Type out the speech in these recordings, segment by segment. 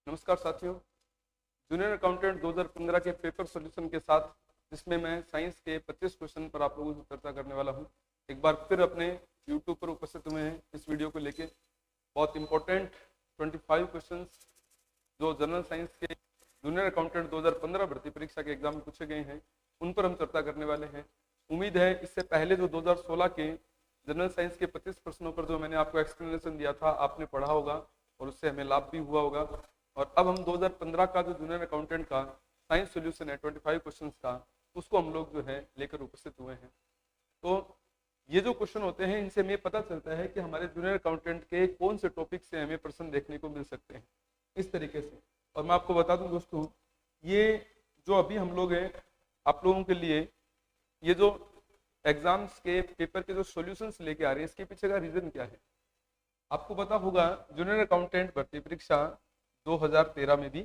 नमस्कार साथियों, junior accountant 2015 के पेपर सॉल्यूशन के साथ जिसमें मैं साइंस के 25 क्वेश्चन पर आप लोगों से चर्चा करने वाला हूं। एक बार फिर अपने यूट्यूब पर उपस्थित हुए हैं इस वीडियो को लेके। बहुत इंपॉर्टेंट 25 क्वेश्चन जो जनरल साइंस के जूनियर अकाउंटेंट 2015 भर्ती परीक्षा के एग्जाम में पूछे गए हैं उन पर हम चर्चा करने वाले हैं। उम्मीद है इससे पहले जो 2016 के जनरल साइंस के 25 प्रश्नों पर जो मैंने आपको एक्सप्लेनेशन दिया था आपने पढ़ा होगा और उससे हमें लाभ भी हुआ होगा। और अब हम 2015 का जो जूनियर अकाउंटेंट का साइंस सॉल्यूशन है 25 क्वेश्चंस का, उसको हम लोग जो है लेकर उपस्थित हुए हैं। तो ये जो क्वेश्चन होते हैं इनसे हमें पता चलता है कि हमारे जूनियर अकाउंटेंट के कौन से टॉपिक से हमें प्रश्न देखने को मिल सकते हैं इस तरीके से। और मैं आपको बता दूं दोस्तों, ये जो अभी हम लोग हैं आप लोगों के लिए ये जो एग्जाम्स के पेपर के जो सॉल्यूशंस लेके आ रहे हैं इसके पीछे का रीजन क्या है। आपको पता होगा जूनियर अकाउंटेंट भर्ती परीक्षा 2013 में भी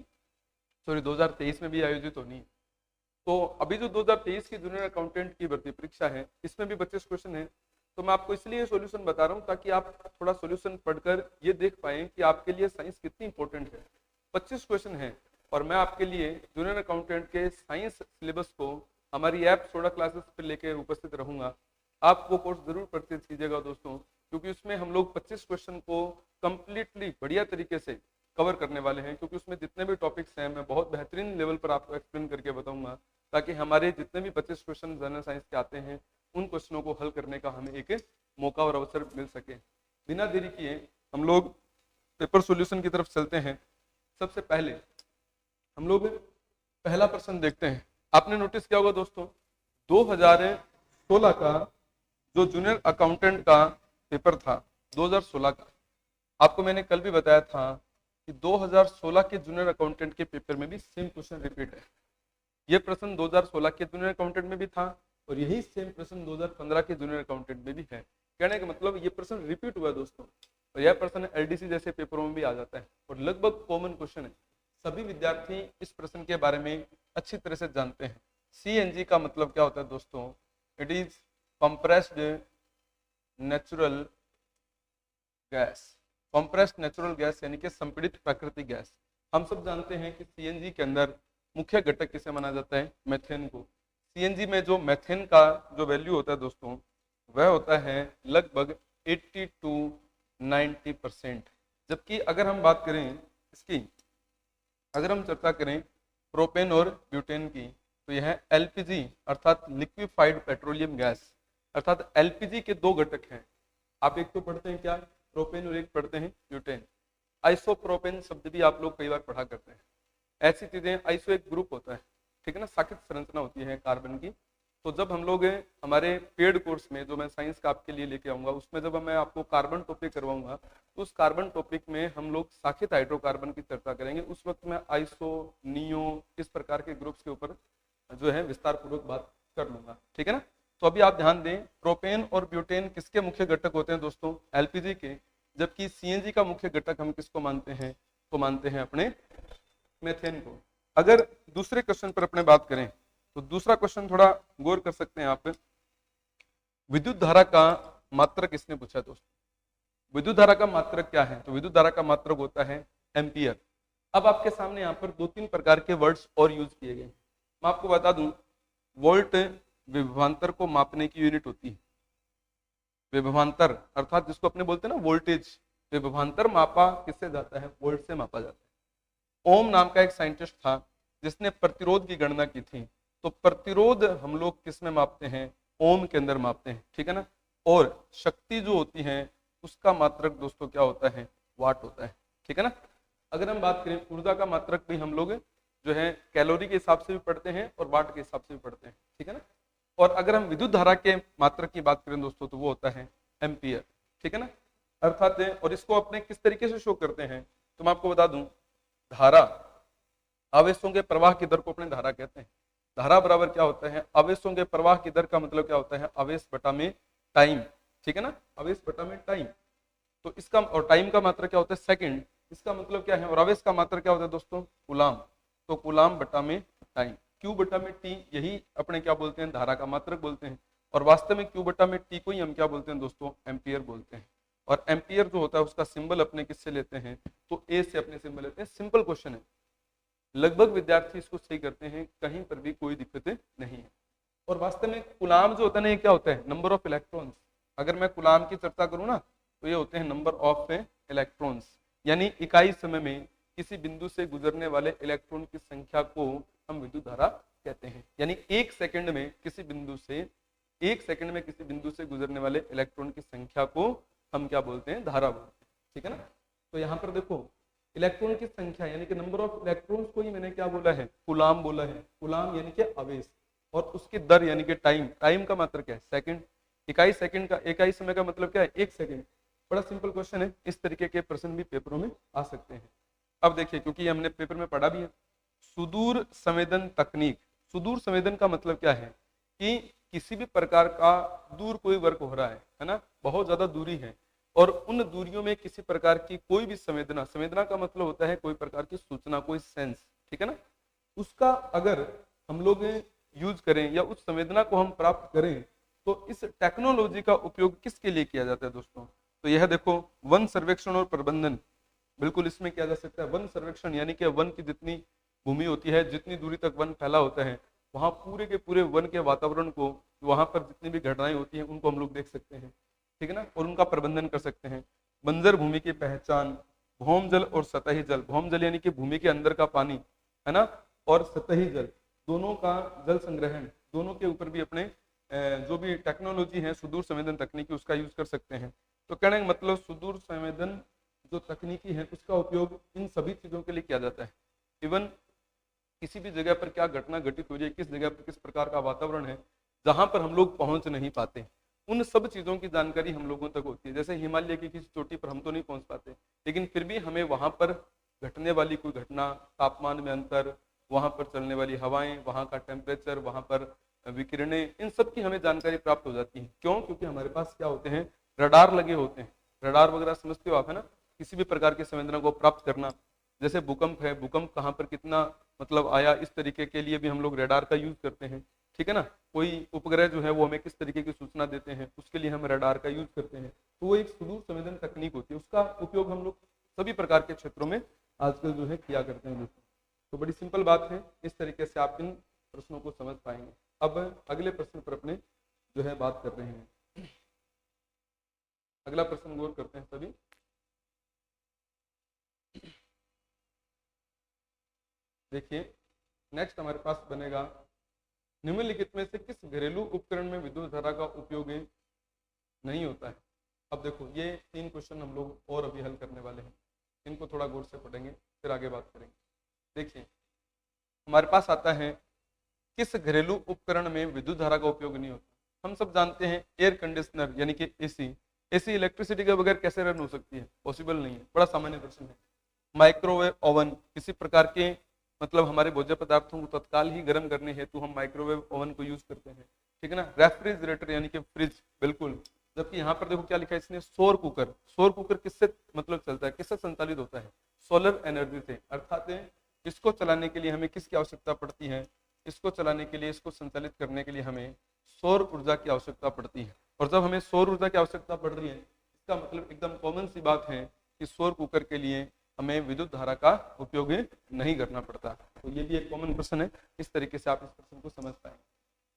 2023 में भी आयोजित होनी है। तो अभी जो 2023 की जूनियर अकाउंटेंट की भर्ती परीक्षा है इसमें भी 25 क्वेश्चन है। तो मैं आपको इसलिए सॉल्यूशन बता रहा हूँ ताकि आप थोड़ा सॉल्यूशन पढ़कर ये देख पाएं कि आपके लिए साइंस कितनी इंपॉर्टेंट है। 25 क्वेश्चन है और मैं आपके लिए जूनियर अकाउंटेंट के साइंस सिलेबस को हमारी ऐप सोडा क्लासेस पर लेकर उपस्थित रहूंगा। आप वो कोर्स जरूर परचेज कीजिएगा दोस्तों, क्योंकि उसमें हम लोग 25 क्वेश्चन को कंप्लीटली बढ़िया तरीके से कवर करने वाले हैं। क्योंकि उसमें जितने भी टॉपिक्स हैं मैं बहुत बेहतरीन लेवल पर आपको एक्सप्लेन करके बताऊंगा ताकि हमारे जितने भी 25 क्वेश्चन जनरल साइंस के आते हैं उन क्वेश्चनों को हल करने का हमें एक मौका और अवसर मिल सके। बिना देरी किए हम लोग पेपर सॉल्यूशन की तरफ चलते हैं। सबसे पहले हम लोग पहला प्रश्न देखते हैं। आपने नोटिस किया होगा दोस्तों, 2016 का जो जूनियर अकाउंटेंट का पेपर था 2016 का, आपको मैंने कल भी बताया था कि 2016 के जूनियर अकाउंटेंट के पेपर में भी सेम क्वेश्चन रिपीट है। ये प्रश्न 2016 के जूनियर अकाउंटेंट में भी था और यही सेम प्रश्न 2015 के जूनियर अकाउंटेंट में भी है। कहने का मतलब ये प्रश्न रिपीट हुआ है दोस्तों। और यह प्रश्न एलडीसी जैसे पेपरों में भी आ जाता है और लगभग कॉमन क्वेश्चन है। सभी विद्यार्थी इस प्रश्न के बारे में अच्छी तरह से जानते हैं। सीएनजी का मतलब क्या होता है दोस्तों? It is compressed natural gas. Compressed natural gas यानी कि संपीड़ित प्राकृतिक गैस। हम सब जानते हैं कि सीएनजी के अंदर मुख्य घटक किसे माना जाता है? मेथेन को। सीएनजी में जो मेथेन का जो वैल्यू होता है दोस्तों वह होता है लगभग 80 to 90%। जबकि अगर हम बात करें इसकी, अगर हम चर्चा करें प्रोपेन और ब्यूटेन की, तो यह एलपीजी अर्थात लिक्विफाइड पेट्रोलियम गैस अर्थात एलपीजी के दो घटक हैं। आप एक तो पढ़ते हैं क्या? प्रोपेन और एक पढ़ते हैं ब्यूटेन। आइसोप्रोपेन शब्द भी आप लोग कई बार पढ़ा करते हैं। ऐसी चीजें, आइसो एक ग्रुप होता है, ठीक है ना, शाखित संरचना होती है कार्बन की। तो जब हम लोग हमारे पेड कोर्स में जो मैं साइंस का आपके लिए लेके आऊंगा उसमें जब मैं आपको कार्बन टॉपिक करवाऊंगा तो उस कार्बन टॉपिक में हम लोग शाखित हाइड्रोकार्बन की चर्चा करेंगे। उस वक्त मैं आइसो, नियो, इस प्रकार के ग्रुप्स के ऊपर जो है विस्तार पूर्वक बात कर लूंगा, ठीक है ना। तो अभी आप ध्यान दें, प्रोपेन और ब्यूटेन किसके मुख्य घटक होते हैं दोस्तों? एलपीजी के। जबकि सीएनजी का मुख्य घटक हम किसको मानते हैं? तो मानते हैं अपने मेथेन को। अगर दूसरे क्वेश्चन पर अपने बात करें तो दूसरा क्वेश्चन थोड़ा गौर कर सकते हैं आप। विद्युत धारा का मात्रक किसने पूछा दोस्तों? विद्युत धारा का मात्रक क्या है? तो विद्युत धारा का मात्रक होता है एम्पियर। अब आपके सामने यहाँ पर 2-3 प्रकार के वर्ड्स और यूज किए गए। मैं आपको बता दूं, वोल्ट विभवांतर को मापने की यूनिट होती है। विभवांतर अर्थात जिसको अपने बोलते हैं ना वोल्टेज, विभवांतर मापा किससे जाता है? वोल्ट से मापा जाता है। ओम नाम का एक साइंटिस्ट था जिसने प्रतिरोध की गणना की थी। तो प्रतिरोध हम लोग किस में मापते हैं? ओम के अंदर मापते हैं, ठीक है ना। और शक्ति जो होती है उसका मात्रक दोस्तों क्या होता है? वाट होता है, ठीक है ना। अगर हम बात करें ऊर्जा का मात्रक भी हम लोग जो है कैलोरी के हिसाब से भी पढ़ते हैं और वाट के हिसाब से भी पढ़ते हैं, ठीक है ना। और अगर हम विद्युत धारा के मात्रक की बात करें दोस्तों तो वो होता है एम्पियर, ठीक है ना। अर्थात और इसको अपने किस तरीके से शो करते हैं तो मैं आपको बता दूं, धारा, आवेशों के प्रवाह की दर को अपने धारा कहते हैं। धारा बराबर क्या होता है? आवेशों के प्रवाह की दर का मतलब क्या होता है? आवेश बटा में टाइम, ठीक है ना, आवेश बटा में टाइम। तो इसका और टाइम का मात्रा क्या होता है? सेकंड। इसका मतलब क्या है? और आवेश का मात्रा क्या होता है दोस्तों? कूलाम। तो कूलाम बटा में टाइम, क्यू बटा में टी, यही अपने क्या बोलते हैं? धारा का मात्रक बोलते हैं। और वास्तव में क्यू बटा में टी को ही हम क्या बोलते हैं दोस्तों? एम्पियर बोलते हैं। और एम्पियर जो होता है उसका सिंबल अपने किससे लेते हैं, तो ए से अपने सिंबल लेते हैं। सिंपल क्वेश्चन है, लगभग विद्यार्थी इसको सही करते हैं, कहीं पर भी कोई दिक्कतें नहीं है। और वास्तव में कूलाम जो होता है ना, ये क्या होता है, नंबर ऑफ इलेक्ट्रॉन्स। अगर मैं कूलाम की चर्चा करूं ना, तो ये होते हैं नंबर ऑफ इलेक्ट्रॉन्स, यानी इकाई समय में किसी बिंदु से गुजरने वाले इलेक्ट्रॉन की संख्या को हम विद्युत धारा कहते हैं। यानी एक सेकंड में किसी बिंदु से गुजरने वाले इलेक्ट्रॉन की संख्या को हम क्या बोलते हैं, धारा बोलते हैं। ठीक है ना। तो यहाँ पर देखो इलेक्ट्रॉन की संख्या यानी कि नंबर ऑफ इलेक्ट्रॉन्स को ही मैंने क्या बोला है, कूलाम बोला है। कूलाम यानी कि आवेश, और उसकी दर यानी कि टाइम। टाइम का मात्र क्या है, सेकंड। इकाई समय का मतलब क्या है, एक सेकंड। बड़ा सिंपल क्वेश्चन है, इस तरीके के प्रश्न भी पेपरों में आ सकते हैं। अब देखिए, क्योंकि हमने पेपर में पढ़ा भी है, सुदूर संवेदन तकनीक। सुदूर संवेदन का मतलब क्या है कि किसी भी प्रकार का दूर कोई वर्क हो रहा है ना, बहुत ज्यादा दूरी है, और उन दूरियों में किसी प्रकार की कोई भी संवेदना का मतलब होता है कोई प्रकार की सूचना, कोई सेंस, ठीक है ना, उसका अगर हम लोग यूज करें या उस संवेदना को हम प्राप्त करें, तो इस टेक्नोलॉजी का उपयोग किसके लिए किया जाता है दोस्तों। तो यह देखो, वन सर्वेक्षण और प्रबंधन, बिल्कुल इसमें किया जा सकता है। वन सर्वेक्षण यानी कि वन की जितनी भूमि होती है, जितनी दूरी तक वन फैला होता है, वहां पूरे के पूरे वन के वातावरण को, वहां पर जितनी भी घटनाएं होती हैं उनको हम लोग देख सकते हैं, ठीक है ना, और उनका प्रबंधन कर सकते हैं। बंजर भूमि की पहचान, भौम जल और सतही जल। भौम जल यानी कि भूमि के अंदर का पानी, है ना, और सतही जल, दोनों का जल संग्रहण, दोनों के ऊपर भी अपने जो भी टेक्नोलॉजी है सुदूर संवेदन तकनीकी, उसका यूज कर सकते हैं। तो कहने का मतलब सुदूर संवेदन जो तकनीकी है उसका उपयोग इन सभी चीजों के लिए किया जाता है। इवन किसी भी जगह पर क्या घटना घटित हो रही है, किस जगह पर किस प्रकार का वातावरण है जहां पर हम लोग पहुंच नहीं पाते, उन सब चीजों की जानकारी हम लोगों तक होती है। जैसे हिमालय की किसी चोटी पर हम तो नहीं पहुंच पाते, लेकिन फिर भी हमें वहां पर घटने वाली कोई घटना, तापमान में अंतर, वहां पर चलने वाली हवाएं, वहां का टेम्परेचर, वहां पर विकिरणें, इन सब की हमें जानकारी प्राप्त हो जाती है। क्यों? क्योंकि हमारे पास क्या होते हैं, रडार लगे होते हैं। रडार वगैरह समझते हो आप, है ना, किसी भी प्रकार की संवेदना को प्राप्त करना। जैसे भूकंप है, भूकंप कहाँ पर कितना मतलब आया, इस तरीके के लिए भी हम लोग रडार का यूज करते हैं, ठीक है ना। कोई उपग्रह जो है वो हमें किस तरीके की सूचना देते हैं, उसके लिए हम रडार का यूज करते हैं। तो वो एक सुदूर संवेदन तकनीक होती है, उसका उपयोग हम लोग सभी प्रकार के क्षेत्रों में आजकल जो है किया करते हैं दोस्तों। तो बड़ी सिंपल बात है, इस तरीके से आप इन प्रश्नों को समझ पाएंगे। अब अगले प्रश्न पर अपने जो है बात कर रहे हैं। अगला प्रश्न गौर करते हैं सभी। देखिए नेक्स्ट हमारे पास बनेगा, निम्नलिखित में से किस घरेलू उपकरण में विद्युत धारा का उपयोग नहीं होता है। अब देखो ये 3 क्वेश्चन हम लोग और अभी हल करने वाले हैं, इनको थोड़ा गौर से पढ़ेंगे फिर आगे बात करेंगे। देखिए हमारे पास आता है, किस घरेलू उपकरण में विद्युत धारा का उपयोग नहीं होता। हम सब जानते हैं एयर कंडीशनर यानी कि एसी। एसी इलेक्ट्रिसिटी के बगैर कैसे रन हो सकती है, पॉसिबल नहीं है, बड़ा सामान्य प्रश्न है। माइक्रोवेव ओवन, किसी प्रकार के मतलब हमारे भोज्य पदार्थों को तत्काल ही गर्म करने हेतु हम माइक्रोवेव ओवन को यूज करते हैं, ठीक है ना। रेफ्रिजरेटर यानी कि फ्रिज, बिल्कुल। जबकि यहाँ पर देखो क्या लिखा है इसने, सौर कुकर। सौर कुकर किससे मतलब चलता है, किससे संचालित होता है, सोलर एनर्जी से। अर्थात इसको चलाने के लिए हमें किसकी आवश्यकता पड़ती है, इसको चलाने के लिए, इसको संचालित करने के लिए हमें सौर ऊर्जा की आवश्यकता पड़ती है। और जब हमें सौर ऊर्जा की आवश्यकता पड़ रही है, इसका मतलब एकदम कॉमन सी बात है कि सौर कुकर के लिए हमें विद्युत धारा का उपयोग नहीं करना पड़ता। तो ये भी एक कॉमन प्रश्न है, इस तरीके से आप इस प्रश्न को समझ पाएंगे।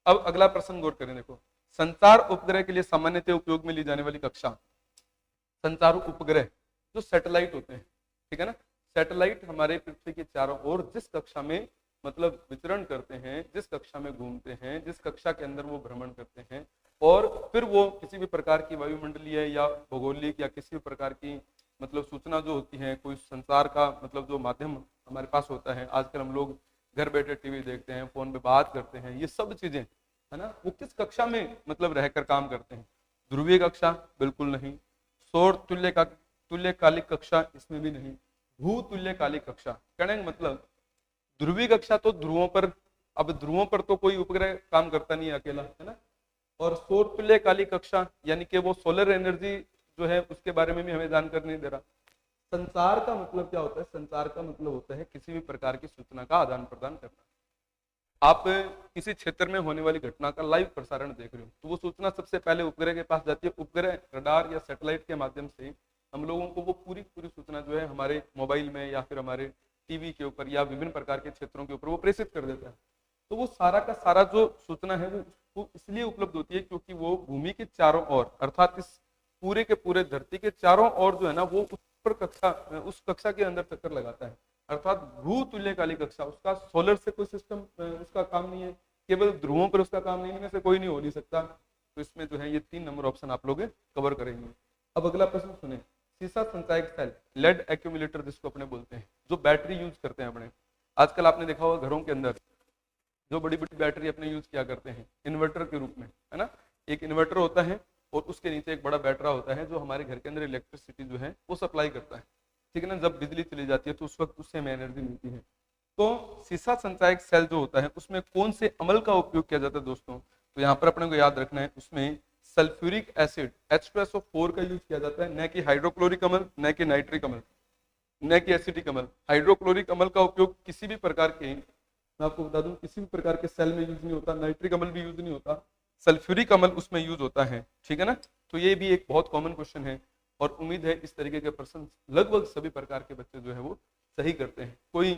अब अगला प्रश्न गौर करें। देखो संचार उपग्रह के लिए सामान्यतः उपयोग में ली जाने वाली कक्षा, संचार उपग्रह जो सैटेलाइट होते हैं, ठीक है ना। सैटेलाइट हमारे पृथ्वी के चारों ओर जिस कक्षा में मतलब विचरण करते हैं, जिस कक्षा में घूमते हैं, जिस कक्षा के अंदर वो भ्रमण करते हैं, और फिर वो किसी भी प्रकार की वायुमंडलीय या भौगोलिक या किसी भी प्रकार की मतलब सूचना जो होती है, कोई संचार का मतलब जो माध्यम हमारे पास होता है, आजकल हम लोग घर बैठे टीवी देखते हैं, फोन पे बात करते हैं, ये सब चीजें है ना, वो किस कक्षा में मतलब रहकर काम करते हैं। ध्रुवीय कक्षा बिल्कुल नहीं, सौर तुल्यकालिक कक्षा इसमें भी नहीं, भूतुल्यकालिक कक्षा। कहने का मतलब ध्रुवीय कक्षा तो ध्रुवों पर, अब ध्रुवों पर तो कोई उपग्रह काम करता नहीं है अकेला, है ना। और सौर तुल्यकालिक कक्षा यानी कि वो सोलर एनर्जी जो है उसके बारे में भी हमें जानकारी नहीं दे रहा। संचार का मतलब क्या होता है, संचार का मतलब होता है किसी भी प्रकार की सूचना का आदान प्रदान करना। आप किसी क्षेत्र में होने वाली घटना का लाइव प्रसारण देख रहे हो, तो वो सूचना सबसे पहले उपग्रह के पास जाती है। उपग्रह रडार या सैटेलाइट के माध्यम से हम लोगों को वो पूरी पूरी सूचना जो है हमारे मोबाइल में या फिर हमारे टीवी के ऊपर या विभिन्न प्रकार के क्षेत्रों के ऊपर वो प्रेषित कर देता है। तो वो सारा का सारा जो सूचना है वो इसलिए उपलब्ध होती है क्योंकि वो भूमि के चारों ओर, अर्थात इस पूरे के पूरे धरती के चारों ओर जो है ना, वो उस कक्षा के अंदर चक्कर लगाता है। अर्थात भू तुल्यकाली कक्षा, उसका सोलर से कोई सिस्टम उसका काम नहीं है, केवल ध्रुवों पर उसका काम नहीं है, इनमें से कोई नहीं हो नहीं सकता। तो इसमें जो है ये 3 नंबर ऑप्शन आप लोग कवर करेंगे। अब अगला प्रश्न सुने, सीसा संचायक सेल, लेड एक्यूमुलेटर जिसको अपने बोलते हैं, जो बैटरी यूज करते हैं अपने, आजकल आपने देखा होगा घरों के अंदर जो बड़ी बड़ी बैटरी अपने यूज किया करते हैं इन्वर्टर के रूप में, है ना। एक इन्वर्टर होता है और उसके नीचे एक बड़ा बैटरा होता है जो हमारे घर के अंदर इलेक्ट्रिसिटी जो है वो सप्लाई करता है, ठीक है ना। जब बिजली चली जाती है तो उस वक्त उससे हमें एनर्जी मिलती है। तो सीसा संचायक सेल जो होता है उसमें कौन से अम्ल का उपयोग किया जाता है दोस्तों, तो यहाँ पर अपने को याद रखना है, उसमें सल्फ्यूरिक एसिड H2SO4 का यूज किया जाता है, न कि हाइड्रोक्लोरिक अम्ल, न कि नाइट्रिक अम्ल, न कि एसिटिक अम्ल। हाइड्रोक्लोरिक अम्ल का उपयोग किसी भी प्रकार के, मैं आपको बता दूं, किसी भी प्रकार के सेल में यूज नहीं होता, नाइट्रिक अम्ल भी यूज नहीं होता, सल्फ्यूरिक अम्ल उसमें यूज होता है, ठीक है ना। तो ये भी एक बहुत कॉमन क्वेश्चन है और उम्मीद है इस तरीके के प्रश्न लगभग सभी प्रकार के बच्चे जो है वो सही करते हैं, कोई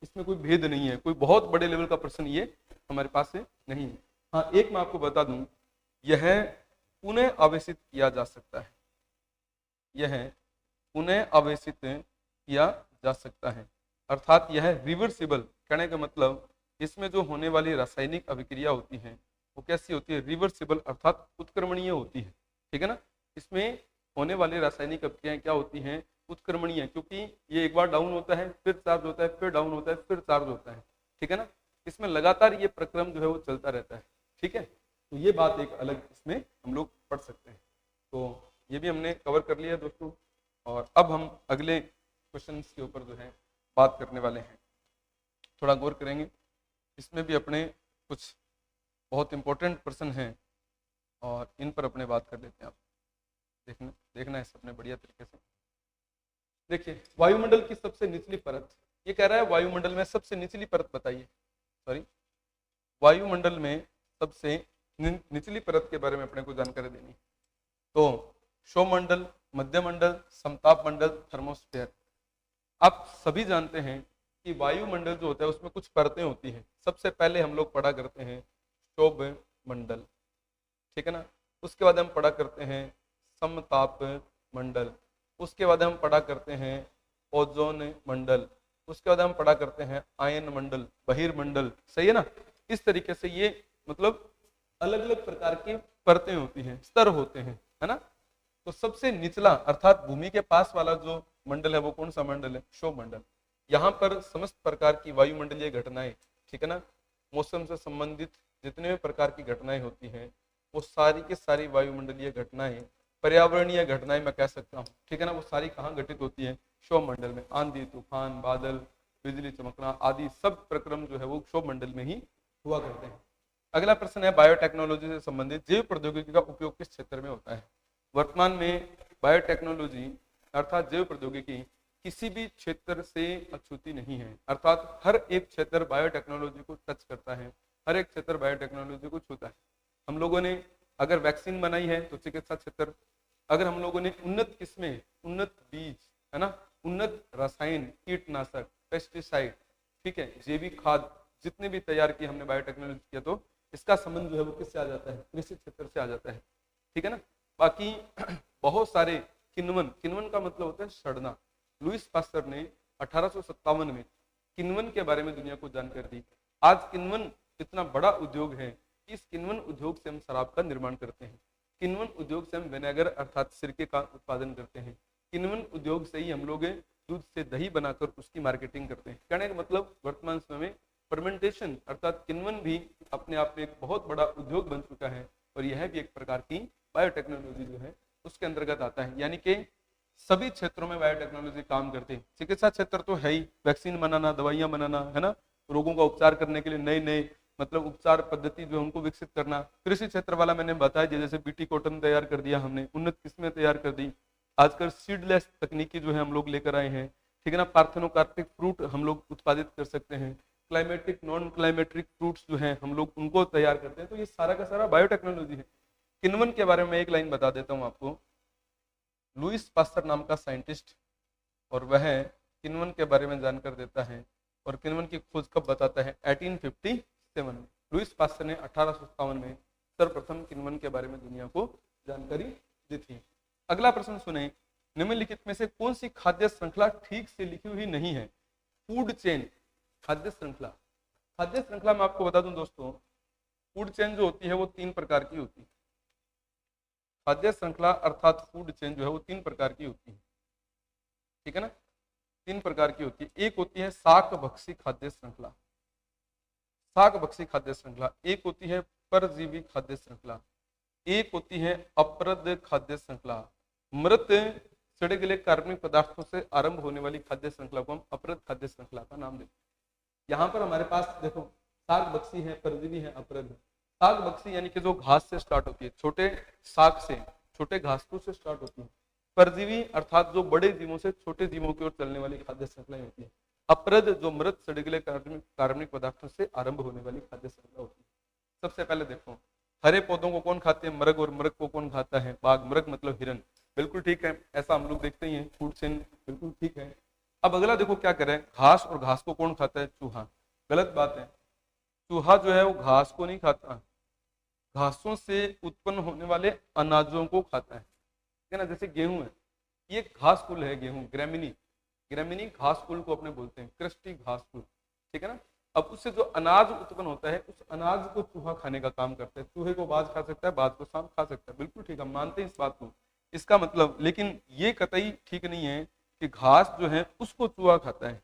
इसमें कोई भेद नहीं है, कोई बहुत बड़े लेवल का प्रश्न ये हमारे पास से नहीं है। हाँ, एक मैं आपको बता दूं, यह पुनः आवेशित किया जा सकता है, यह पुनः आवेशित किया जा सकता है, अर्थात यह रिवर्सिबल। कहने का मतलब इसमें जो होने वाली रासायनिक अभिक्रिया होती है वो कैसी होती है, रिवर्सिबल, अर्थात उत्क्रमणीय होती है, ठीक है ना। इसमें होने वाली रासायनिक अभिक्रियाएं क्या होती हैं, उत्क्रमणीय, क्योंकि ये एक बार डाउन होता है, फिर चार्ज होता है, फिर डाउन होता है, फिर चार्ज होता है, ठीक है ना। इसमें लगातार ये प्रक्रम जो है वो चलता रहता है, ठीक है। तो ये बात एक अलग इसमें हम लोग पढ़ सकते हैं। तो ये भी हमने कवर कर लिया दोस्तों, और अब हम अगले क्वेश्चन के ऊपर जो है बात करने वाले हैं, थोड़ा गौर करेंगे। इसमें भी अपने कुछ बहुत इंपॉर्टेंट प्रश्न हैं और इन पर अपने बात कर लेते हैं। आप देखना है अपने बढ़िया तरीके से। देखिए, वायुमंडल की सबसे निचली परत, ये कह रहा है वायुमंडल में सबसे निचली परत बताइए, सॉरी, वायुमंडल में सबसे निचली परत के बारे में अपने को जानकारी देनी। तो शोमंडल, मध्यमंडल, समताप मंडल, थर्मोस्फेयर। आप सभी जानते हैं कि वायुमंडल जो होता है उसमें कुछ परतें होती हैं। सबसे पहले हम लोग पढ़ा करते हैं शोभ मंडल, ठीक है ना। उसके बाद हम पढ़ा करते हैं समताप मंडल, उसके बाद हम पढ़ा करते हैं ओजोन मंडल, उसके बाद हम पढ़ा करते हैं आयन मंडल, बहिर्मंडल, सही है ना। इस तरीके से ये मतलब अलग अलग प्रकार की परतें होती हैं, स्तर होते हैं, है ना। तो सबसे निचला अर्थात भूमि के पास वाला जो मंडल है वो कौन सा मंडल है, शोभ मंडल। यहाँ पर समस्त प्रकार की वायुमंडलीय घटनाएं, ठीक है ना, मौसम से संबंधित जितने भी प्रकार की घटनाएं होती हैं वो सारी की सारी वायुमंडलीय घटनाएं, पर्यावरणीय घटनाएं मैं कह सकता हूँ, ठीक है ना, वो सारी कहाँ घटित होती है, शोभ मंडल में। आंधी, तूफान, बादल, बिजली चमकना आदि सब प्रक्रम जो है वो शोभ मंडल में ही हुआ करते हैं। अगला प्रश्न है बायोटेक्नोलॉजी से संबंधित जैव प्रौद्योगिकी का उपयोग किस क्षेत्र में होता है। वर्तमान में बायोटेक्नोलॉजी अर्थात जैव प्रौद्योगिकी किसी भी क्षेत्र से अछूती नहीं है, अर्थात हर एक क्षेत्र बायोटेक्नोलॉजी को टच करता है, हर एक क्षेत्र बायोटेक्नोलॉजी को छूता है। हम लोगों ने अगर वैक्सीन बनाई है तो चिकित्सा क्षेत्र, अगर हम लोगों ने उन्नत किस्में, उन्नत बीज, है ना, उन्नत रसायन, कीटनाशक, पेस्टिसाइड, ठीक है, जैविक खाद जितने भी तैयार किए हमने बायोटेक्नोलॉजी किया, तो इसका संबंध जो है वो किससे आ जाता है, कृषि क्षेत्र से आ जाता है, ठीक है ना। बाकी बहुत सारे किण्वन का मतलब होता है सड़ना। लुईस पास्टर ने 1857 में किण्वन के बारे में दुनिया को जानकारी दी। आज किण्वन इतना बड़ा उद्योग है कि इस किण्वन उद्योग से हम शराब का निर्माण करते हैं, किण्वन उद्योग से हम विनेगर अर्थात सिरके का उत्पादन करते हैं, किण्वन उद्योग से ही हम लोग दूध से दही बनाकर उसकी मार्केटिंग करते हैं। कहने का मतलब वर्तमान समय में फर्मेंटेशन अर्थात किण्वन भी अपने आप में एक बहुत बड़ा उद्योग बन चुका है और यह भी एक प्रकार की बायोटेक्नोलॉजी जो है उसके अंतर्गत आता है। यानी कि सभी क्षेत्रों में बायोटेक्नोलॉजी काम करते हैं। चिकित्सा क्षेत्र तो है ही, वैक्सीन बनाना, दवाइयां बनाना, है ना, रोगों का उपचार करने के लिए नए नए मतलब उपचार पद्धति जो उनको विकसित करना। कृषि क्षेत्र वाला मैंने बताया, जैसे बीटी कॉटन तैयार कर दिया हमने, उन्नत किस्में तैयार कर दी। आजकल सीडलेस तकनीकी जो है हम लोग लेकर आए हैं, ठीक है ना। पार्थेनोकार्पिक फ्रूट हम लोग उत्पादित कर सकते हैं, क्लाइमेटिक नॉन क्लाइमेटिक फ्रूट्स जो हैं हम लोग उनको तैयार करते हैं। तो ये सारा का सारा बायोटेक्नोलॉजी है। किण्वन के बारे में एक लाइन बता देता हूँ आपको। लुईस पास्चर नाम का साइंटिस्ट, और वह किण्वन के बारे में जानकर देता है। और किण्वन की खोज कब बताता है? 1857 में। लुईस पास्चर ने 1857 में सर्वप्रथम किण्वन के बारे में दुनिया को जानकारी दी थी। अगला प्रश्न सुने, निम्नलिखित में से कौन सी खाद्य श्रृंखला ठीक से लिखी हुई नहीं है? फूड चेन, खाद्य श्रृंखला। खाद्य श्रृंखला में आपको बता दूं दोस्तों, फूड चेन जो होती है वो 3 प्रकार की होती है। खाद्य श्रृंखला अर्थात फूड चेन जो है वो 3 प्रकार की होती है, ठीक है ना? 3 प्रकार की होती है। एक होती है शाकभक्षी खाद्य श्रृंखला, शाकभक्षी खाद्य श्रृंखला। एक होती है परजीवी खाद्य श्रृंखला। एक होती है अपरद खाद्य श्रृंखला। मृत सड़े गले कार्बनिक पदार्थों से आरंभ होने वाली खाद्य श्रृंखला को हम अपरद खाद्य श्रृंखला का नाम देते हैं। यहाँ पर हमारे पास देखो शाकभक्षी है, परजीवी है, अपरद। शाकभक्षी यानी कि जो घास से स्टार्ट होती है, छोटे शाक से, छोटे घासफूस से स्टार्ट होती है। परजीवी अर्थात जो बड़े जीवों से छोटे जीवों की ओर चलने वाली खाद्य श्रृंखला होती है। अपरद जो मृत सड़े गले कार्बनिक पदार्थों से आरंभ होने वाली खाद्य श्रृंखला होती है। सबसे पहले देखो, हरे पौधों को कौन खाते हैं? मृग। और मृग को कौन खाता है? बाघ। मृग मतलब हिरन, बिल्कुल ठीक है, ऐसा हम लोग देखते ही हैं। फूड चेन बिल्कुल ठीक है। अब अगला देखो क्या करें, घास। और घास को कौन खाता है? चूहा। गलत बात है, चूहा जो है वो घास को नहीं खाता, घासों से उत्पन्न होने वाले अनाजों को खाता है, ठीक है ना? जैसे गेहूं है, ये घास कुल है, गेहूं ग्रेमिनी, ग्रेमिनी घास कुल को अपने बोलते हैं, क्रिस्टी घास कुल, ठीक है ना? अब उससे जो अनाज उत्पन्न होता है उस अनाज को चूहा खाने का काम करता है। चूहे को बाज खा सकता है, बाज को सांप खा सकता है, बिल्कुल ठीक है, हम मानते हैं इस बात को। इसका मतलब, लेकिन ये कतई ठीक नहीं है कि घास जो है उसको चूहा खाता है।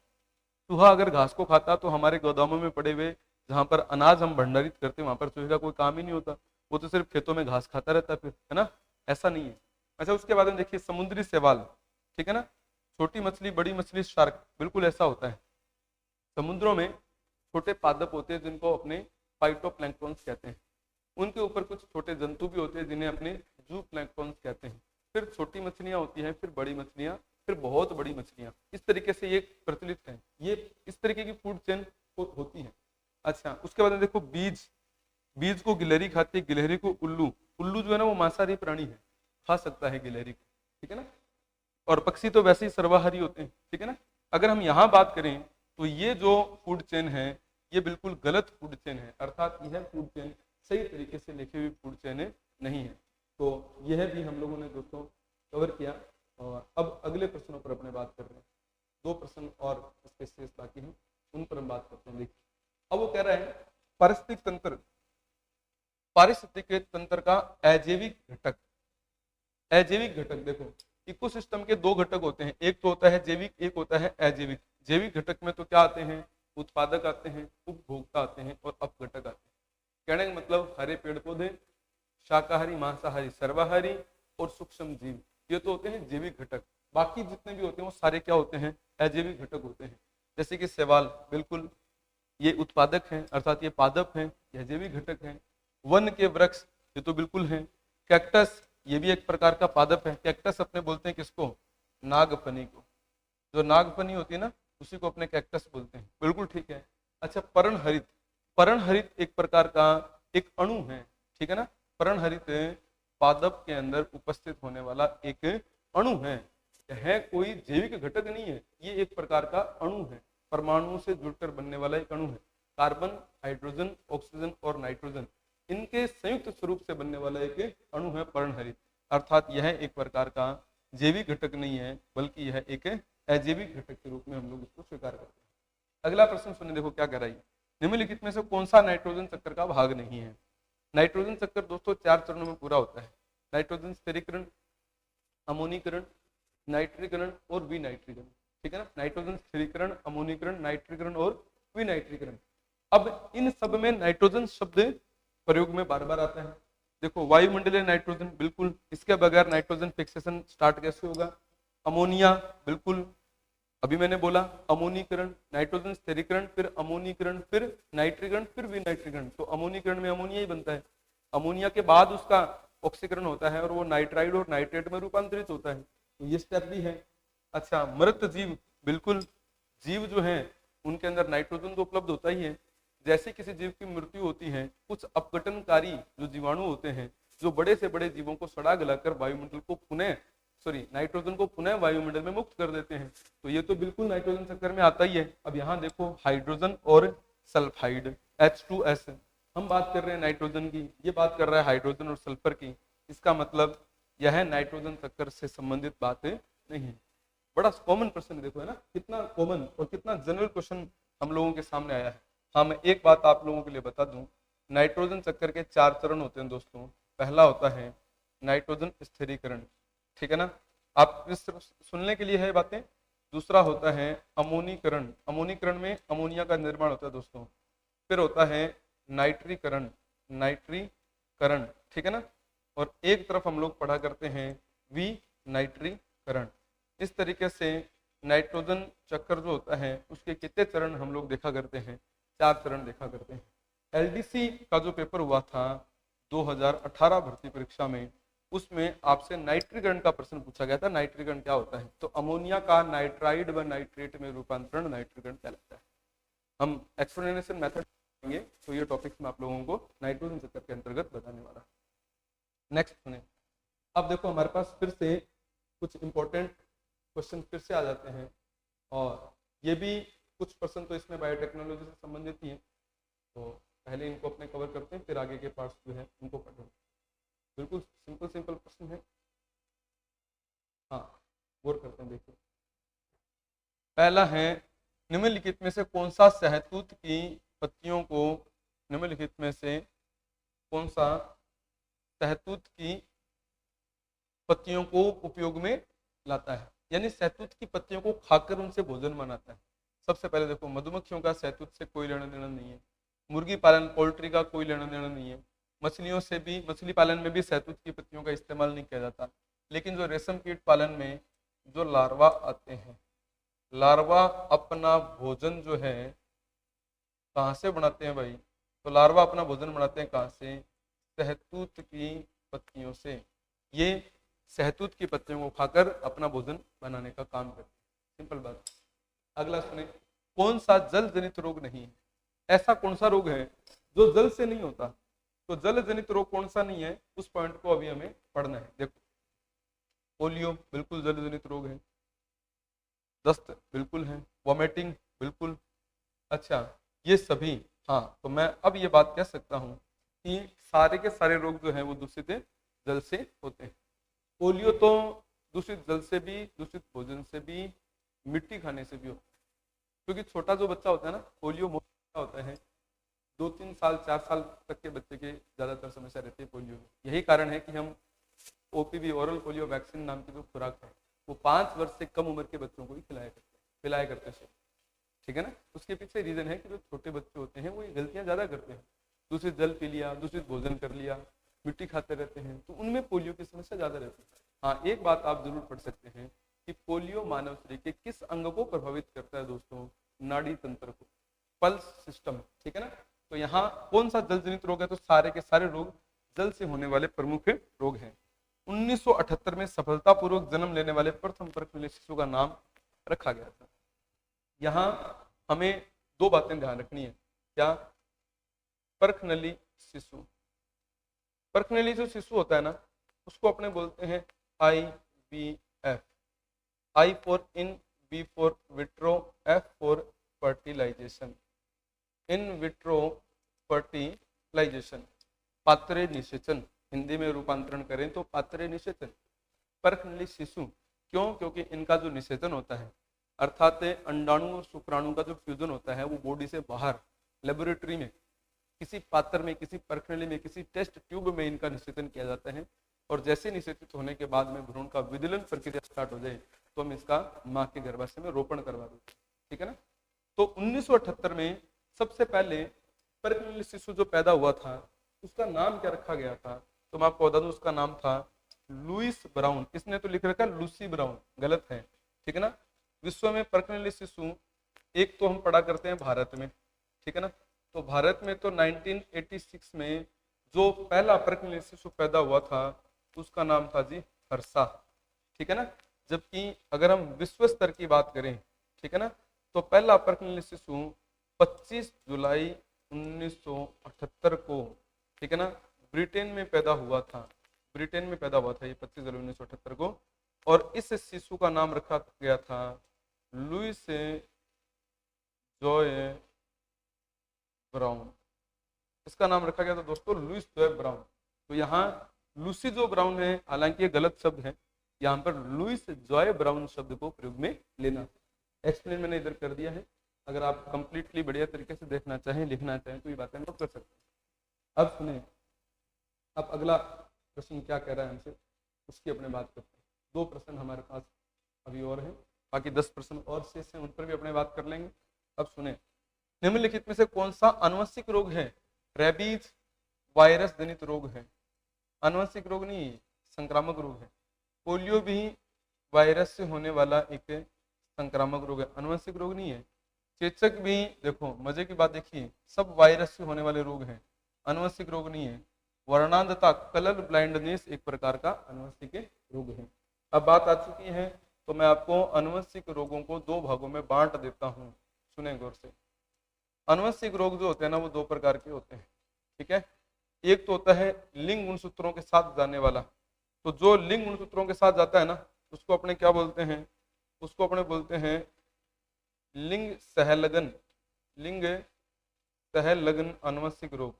चूहा अगर घास को खाता तो हमारे गोदामों में पड़े हुए जहां पर अनाज हम भंडारित करते हैं वहां पर चूहे का कोई काम ही नहीं होता, वो तो सिर्फ खेतों में घास खाता रहता फिर, है ना? ऐसा नहीं है। अच्छा, उसके बाद में देखिए समुद्री शैवाल, ठीक है ना? छोटी मछली, बड़ी मछली, शार्क, बिल्कुल ऐसा होता है। समुद्रों में छोटे पादप होते हैं जिनको अपने फाइटोप्लैंक्टन्स कहते हैं। उनके ऊपर कुछ छोटे जंतु भी होते हैं जिन्हें अपने जू प्लैंक्टन्स कहते हैं। फिर छोटी मछलियां होती हैं, फिर बड़ी मछलियां, फिर बहुत बड़ी मछलियां। इस तरीके से ये प्रचलित है, ये इस तरीके की फूड चेन होती है। अच्छा, उसके बाद देखो बीज, बीज को गिलहरी खाती है, गिलहरी को उल्लू। उल्लू जो है ना वो मांसाहारी प्राणी है, खा सकता है गिलहरी को, ठीक है ना? और पक्षी तो वैसे ही सर्वाहारी होते हैं, ठीक है ना? अगर हम यहाँ बात करें तो ये जो फूड चेन है ये बिल्कुल गलत फूड चेन है, अर्थात यह फूड चेन सही तरीके से लिखी हुई फूड चेन नहीं है। तो यह भी हम लोगों ने दोस्तों कवर किया। और अब अगले प्रश्नों पर अपने बात कर रहे हैं। 2 प्रश्न और इसके शेष बाकी हैं, उन पर हम बात करते हैं। देखिए, अब वो कह रहा है पारिस्थितिक तंत्र, पारिस्थितिक तंत्र का अजैविक घटक। अजैविक घटक, देखो इकोसिस्टम के 2 घटक होते हैं, एक तो होता है जैविक, एक होता है अजैविक। जैविक घटक में तो क्या आते हैं? उत्पादक आते हैं, उपभोक्ता आते हैं और अपघटक आते हैं। कहने का मतलब हरे पेड़ पौधे, शाकाहारी, मांसाहारी, सर्वाहारी और सूक्ष्म जीव, ये तो होते हैं जैविक घटक। बाकी जितने भी होते हैं वो सारे क्या होते हैं? अजैविक घटक होते हैं। जैसे कि शैवाल, बिल्कुल ये उत्पादक हैं, अर्थात ये पादप हैं, यह जैविक घटक हैं। वन के वृक्ष, ये तो बिल्कुल हैं। कैक्टस, ये भी एक प्रकार का पादप है। कैक्टस अपने बोलते हैं किसको? नागफनी को। जो नागफनी होती है ना उसी को अपने कैक्टस बोलते हैं, बिल्कुल ठीक है। अच्छा, पर्णहरित, पर्णहरित एक प्रकार का एक अणु है, ठीक है ना? पर्णहरित पादप के अंदर उपस्थित होने वाला एक अणु है कोई जैविक घटक नहीं है, ये एक प्रकार का अणु है, परमाणुओं से जुड़कर बनने वाला एक अणु है। कार्बन, हाइड्रोजन, ऑक्सीजन और नाइट्रोजन, इनके संयुक्त स्वरूप से बनने वाला एक अणु है पर्णहरित। अर्थात यह एक प्रकार का जैविक घटक नहीं है, बल्कि यह एक अजैविक घटक के रूप में हम लोग इसको स्वीकार करते हैं। अगला प्रश्न सुनिए, देखो क्या कह रहा है। निम्नलिखित में से कौन सा नाइट्रोजन चक्र का भाग नहीं है? नाइट्रोजन चक्र दोस्तों 4 चरणों में पूरा होता है। नाइट्रोजन स्थिरीकरण, अमोनीकरण, नाइट्रीकरण और विनाइट्रीकरण, ठीक है ना? नाइट्रोजन स्थिरीकरण, अमोनीकरण, नाइट्रीकरण और विनाइट्रीकरण। अब इन सब में नाइट्रोजन शब्द प्रयोग में बार बार आता है। देखो वायुमंडलीय नाइट्रोजन, बिल्कुल इसके बगैर नाइट्रोजन फिक्सेशन स्टार्ट कैसे होगा? अमोनिया, बिल्कुल अभी मैंने बोला अमोनीकरण, नाइट्रोजन स्थिरीकरण, फिर अमोनीकरण, फिर नाइट्रीकरण, फिर विनाइट्रीकरण। तो अमोनीकरण में अमोनिया ही बनता है, अमोनिया के बाद उसका ऑक्सीकरण होता है और वो नाइट्राइड और नाइट्रेट में रूपांतरित होता है। तो ये स्टेप भी है। अच्छा, मृत जीव, बिल्कुल जीव जो है उनके अंदर नाइट्रोजन तो उपलब्ध होता ही है। जैसे किसी जीव की मृत्यु होती है, कुछ अपघटनकारी जो जीवाणु होते हैं, जो बड़े से बड़े जीवों को सड़ा गलाकर वायुमंडल को पुनः नाइट्रोजन को पुनः वायुमंडल में मुक्त कर देते हैं। तो ये तो बिल्कुल नाइट्रोजन चक्कर में आता ही है। अब यहाँ देखो हाइड्रोजन और सल्फाइड H2S, हम बात कर रहे हैं नाइट्रोजन की, ये बात कर रहा है हाइड्रोजन और सल्फर की। इसका मतलब यह नाइट्रोजन चक्कर से संबंधित बात नहीं है। बड़ा कॉमन प्रश्न देखो है ना, कितना कॉमन और कितना जनरल क्वेश्चन हम लोगों के सामने आया है। हाँ, मैं एक बात आप लोगों के लिए बता दूं, नाइट्रोजन चक्कर के 4 चरण होते हैं दोस्तों। पहला होता है नाइट्रोजन स्थिरीकरण, ठीक है ना, आप इस सुनने के लिए है बातें। दूसरा होता है अमोनीकरण, अमोनीकरण में अमोनिया का निर्माण होता है दोस्तों। फिर होता है नाइट्रीकरण, नाइट्रीकरण, ठीक है ना, और एक तरफ हम लोग पढ़ा करते हैं विनाइट्रीकरण। इस तरीके से नाइट्रोजन चक्कर जो होता है उसके कितने चरण हम लोग देखा करते हैं, 4 चरण देखा करते हैं। एलडीसी का जो पेपर हुआ था 2018 भर्ती परीक्षा में, उसमें आपसे नाइट्रीकरण का प्रश्न पूछा गया था। नाइट्रीकरण क्या होता है? तो अमोनिया का नाइट्राइड व नाइट्रेट में रूपांतरण नाइट्रीकरण कहलाता है। हम एक्सप्लेनेशन मेथड करेंगे, तो ये टॉपिक्स में आप लोगों को नाइट्रोजन चक्कर के अंतर्गत बताने वाला। नेक्स्ट सुने। अब देखो हमारे पास फिर से कुछ इंपॉर्टेंट क्वेश्चन फिर से आ जाते हैं, और ये भी कुछ प्रश्न तो इसमें बायोटेक्नोलॉजी से संबंधित ही है। तो पहले इनको अपने कवर करते हैं, फिर आगे के पार्ट्स जो है उनको पढ़ेंगे। बिल्कुल सिंपल प्रश्न है। हाँ, गौर करते हैं, देखिए पहला है निम्नलिखित में से कौन सा शहतूत की पत्तियों को, निम्नलिखित में से कौन सा शहतूत की पत्तियों को उपयोग में लाता है, यानी शहतूत की पत्तियों को खाकर उनसे भोजन बनाता है। सबसे पहले देखो, मधुमक्खियों का शहतूत से कोई लेना देना नहीं है। मुर्गी पालन पोल्ट्री का कोई लेना देना नहीं है। मछलियों से भी, मछली पालन में भी शहतूत की पत्तियों का इस्तेमाल नहीं किया जाता। लेकिन जो रेशम कीट पालन में जो लार्वा आते हैं, लार्वा अपना भोजन जो है कहाँ से बनाते हैं भाई? तो लार्वा अपना भोजन बनाते हैं कहाँ से? शहतूत की पत्तियों से। ये शहतूत की पत्तियों को खाकर अपना भोजन बनाने का काम करते हैं। सिंपल बात। अगला सुने, कौन सा जल जनित रोग नहीं है? ऐसा कौन सा रोग है जो जल से नहीं होता? तो जल जनित रोग कौन सा नहीं है, उस पॉइंट को अभी हमें पढ़ना है। देखो, पोलियो बिल्कुल जल जनित रोग है, दस्त बिल्कुल है, वॉमिटिंग बिल्कुल। अच्छा, ये सभी, हाँ, तो मैं अब ये बात कह सकता हूँ कि सारे के सारे रोग जो है वो दूषित जल से होते हैं। पोलियो तो दूषित जल से भी, दूषित भोजन से भी, मिट्टी खाने से भी होता है। क्योंकि छोटा जो बच्चा होता है ना, पोलियो होता है, 2-3 साल 4 साल तक के बच्चे के ज्यादातर समस्या रहती है पोलियो में। यही कारण है कि हम ओपीवी, ओरल पोलियो वैक्सीन नाम की जो खुराक है वो 5 वर्ष से कम उम्र के बच्चों को ही पिलाया करते हैं, ठीक है ना। उसके पीछे रीजन है कि जो छोटे बच्चे होते हैं वो ये गलतियां ज्यादा करते हैं। दूषित जल पी लिया, दूषित भोजन कर लिया, मिट्टी खाते रहते हैं, तो उनमें पोलियो की समस्या ज्यादा रहती है। हाँ, एक बात आप जरूर पढ़ सकते हैं कि पोलियो मानव शरीर के किस अंग को प्रभावित करता है दोस्तों? नाड़ी तंत्र को, पल्स सिस्टम, ठीक है ना। तो यहाँ कौन सा जल जनित रोग है? तो सारे के सारे रोग जल से होने वाले प्रमुख रोग हैं। 1978 में सफलतापूर्वक जन्म लेने वाले प्रथम परखनली शिशु का नाम रखा गया था। यहाँ हमें 2 बातें ध्यान रखनी है। क्या? परखनली शिशु, परखनली जो शिशु होता है ना, उसको अपने बोलते हैं IVF। I for in, V for vitro, F for fertilisation, in vitro fertilisation, पात्रे निषेचन, हिंदी में रूपांतरण करें तो पात्रे निषेचन। परखनली शिशु क्यों? क्योंकि इनका जो निषेचन होता है, अर्थात अंडाणु और शुक्राणु का जो फ्यूजन होता है वो बॉडी से बाहर लेबोरेटरी में किसी पात्र में, किसी परखनली में, किसी टेस्ट ट्यूब में इनका निषेचन किया जाता है। और जैसे निषेचित होने के बाद में भ्रूण का विदलन प्रक्रिया स्टार्ट हो जाए तो हम इसका मां के गर्भाशय में रोपण करवा देते हैं, ठीक है ना। तो 1978 में सबसे पहले परखनली शिशु जो पैदा हुआ था उसका नाम क्या रखा गया था? तो मैं आपको बता दूं, उसका नाम था लुइस ब्राउन। इसने तो लिख रखा लूसी ब्राउन, गलत है, ठीक है ना। विश्व में परखनली शिशु एक तो हम पढ़ा करते हैं भारत में, ठीक है ना। तो भारत में तो 1986 में जो पहला परखनली शिशु पैदा हुआ था उसका नाम था जी हर्षा, ठीक है ना। जबकि अगर हम विश्व स्तर की बात करें, ठीक है ना, तो पहला अपरकलिंग शिशु 25 जुलाई 1978 को, ठीक है ना, ब्रिटेन में पैदा हुआ था। ब्रिटेन में पैदा हुआ था ये 25 जुलाई 1978 को। और इस शिशु का नाम रखा गया था लुइस जॉय ब्राउन। इसका नाम रखा गया था दोस्तों लुइस जॉय ब्राउन। तो यहाँ लूसी जो ब्राउन है, हालांकि ये गलत शब्द है, यहाँ पर लुइस जॉय ब्राउन शब्द को प्रयोग में लेना। एक्सप्लेन मैंने इधर कर दिया है। अगर आप कंप्लीटली बढ़िया तरीके से देखना चाहें, लिखना चाहें, तो ये बातें नोट कर सकते हैं। अब सुने, अब अगला प्रश्न क्या कह रहा है हमसे, उसकी अपने बात करते हैं। 2 प्रश्न हमारे पास अभी और हैं, बाकी 10 प्रश्न और शेष हैं, उन पर भी अपने बात कर लेंगे। अब सुने, निम्नलिखित में से कौन सा आनुवंशिक रोग है? रेबीज वायरस जनित रोग है। आनुवंशिक रोग नहीं, संक्रामक रोग है। पोलियो भी वायरस से होने वाला एक संक्रामक रोग है, आनुवंशिक रोग नहीं है। चेचक भी, देखो मजे की बात देखिए, सब वायरस से होने वाले रोग हैं, आनुवंशिक रोग नहीं है। वर्णांधता, कलर ब्लाइंडनेस एक प्रकार का आनुवंशिक रोग है। अब बात आ चुकी है, तो मैं आपको आनुवंशिक रोगों को 2 भागों में बांट देता हूँ। सुने गौर से। आनुवंशिक रोग जो होते हैं ना, वो 2 प्रकार के होते हैं, ठीक है। एक तो होता है लिंग गुणसूत्रों के साथ जाने वाला। तो जो लिंग गुणसूत्रों के साथ जाता है ना, उसको अपने क्या बोलते हैं? उसको अपने बोलते हैं लिंग सहलगन, लिंग सहलगन आनुवंशिक रोग।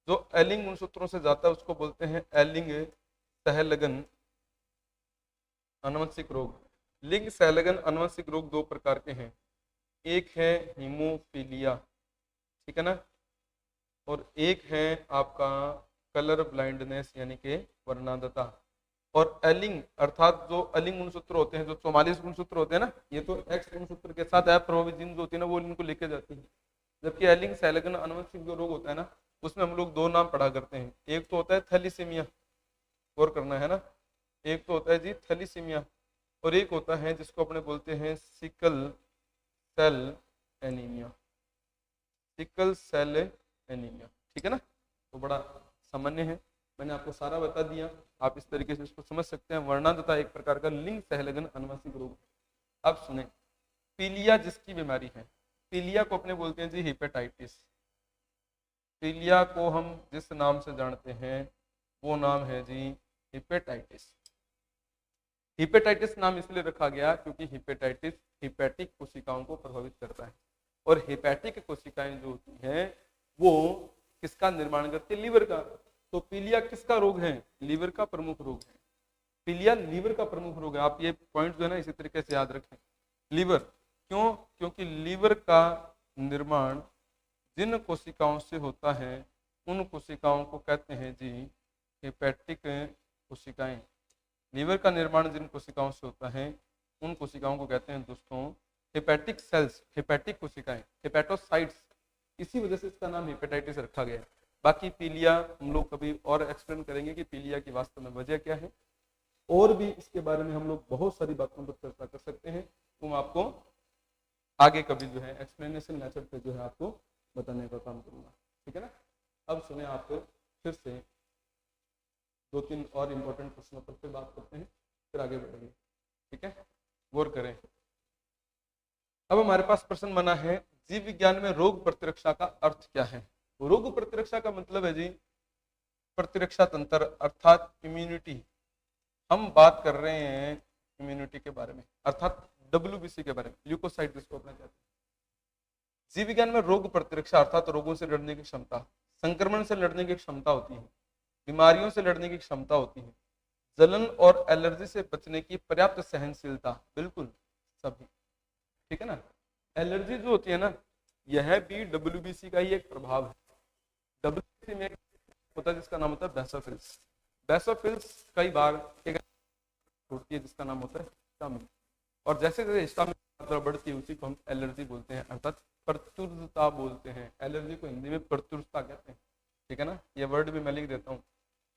जो अलिंग गुणसूत्रों से जाता है उसको बोलते हैं अलिंग सहलगन आनुवंशिक रोग। लिंग सहलगन आनुवंशिक रोग 2 प्रकार के हैं। एक है हीमोफीलिया, ठीक है ना, और एक है आपका कलर ब्लाइंडनेस यानी कि वर्णांधता। और एलिंग अर्थात जो अलिंग गुणसूत्र होते हैं, जो 44 गुणसूत्र होते हैं ना, ये तो एक्स गुणसूत्र के साथ अप्रभावित जीन जो होती है ना, वो इनको लेके जाती है। जबकि एलिंग सहलगन आनुवंशिक जो रोग होता है ना, उसमें हम लोग 2 नाम पढ़ा करते हैं। एक तो होता है थैलीसीमिया, गौर करना है ना, एक तो होता है जी थैलीसीमिया, और एक होता है जिसको अपने बोलते हैं sickle cell anaemia, sickle cell anaemia, ठीक है ना। तो बड़ा सामान्य है, मैंने आपको सारा बता दिया, आप इस तरीके से इसको समझ सकते हैं। वर्णांधता एक प्रकार का लिंग सहलगन आनुवंशिक रोग। अब सुने, पीलिया जिसकी बीमारी है, पीलिया को अपने बोलते हैं जी हेपेटाइटिस। पीलिया को हम जिस नाम से जानते हैं वो नाम है जी हेपेटाइटिस। हेपेटाइटिस नाम इसलिए रखा गया क्योंकि हेपेटाइटिस हेपेटिक कोशिकाओं को प्रभावित करता है, और हेपेटिक कोशिकाएं जो होती हैं वो किसका निर्माण करती है? लीवर का। तो पीलिया किसका रोग है? लीवर का प्रमुख रोग है। पीलिया लीवर का प्रमुख रोग है। आप ये पॉइंट जो है ना इसी तरीके से याद रखें। लीवर क्यों? क्योंकि लीवर का निर्माण जिन कोशिकाओं से होता है उन कोशिकाओं को कहते हैं जी हेपेटिक कोशिकाएं। लीवर का निर्माण जिन कोशिकाओं से होता है उन कोशिकाओं को कहते हैं दोस्तों हेपेटिक सेल्स, हेपेटिक कोशिकाएं, हेपेटोसाइट्स। इसी वजह से इसका नाम हेपेटाइटिस रखा गया है। बाकी पीलिया हम लोग कभी और एक्सप्लेन करेंगे कि पीलिया की वास्तव में वजह क्या है, और भी इसके बारे में हम लोग बहुत सारी बातों पर चर्चा कर सकते हैं। तो मैं आपको आगे कभी जो है एक्सप्लेनेशन मेथड पे जो है आपको बताने का काम करूंगा, ठीक है ना। अब सुने, आप फिर से 2-3 और इम्पोर्टेंट प्रश्नों पर फिर बात करते हैं, फिर आगे बढ़ेंगे, ठीक है। गौर करें। अब हमारे पास प्रश्न बना है, जीव विज्ञान में रोग प्रतिरक्षा का अर्थ क्या है? रोग प्रतिरक्षा का मतलब है जी प्रतिरक्षा तंत्र अर्थात इम्यूनिटी। हम बात कर रहे हैं इम्यूनिटी के बारे में, अर्थात WBC के बारे में, ल्यूकोसाइट जिसको अपना कहते हैं। जीव विज्ञान में रोग प्रतिरक्षा अर्थात रोगों से लड़ने की क्षमता, संक्रमण से लड़ने की क्षमता होती है, बीमारियों से लड़ने की क्षमता होती है, जलन और एलर्जी से बचने की पर्याप्त सहनशीलता, बिल्कुल सभी, ठीक है ना। एलर्जी जो होती है ना, यह भी WBC का ही एक प्रभाव है। WBC में होता है जिसका नाम होता है बेसोफिल्स। बेसोफिल्स कई बार एक होती है जिसका नाम होता है हिस्टामिन, और जैसे जैसे हिस्टामिन मात्रा बढ़ती है उसी को हम एलर्जी बोलते हैं, अर्थात प्रतुरता बोलते हैं। एलर्जी को हिंदी में प्रतुरता कहते हैं, ठीक है ना। ये वर्ड भी मैं लिख देता हूँ।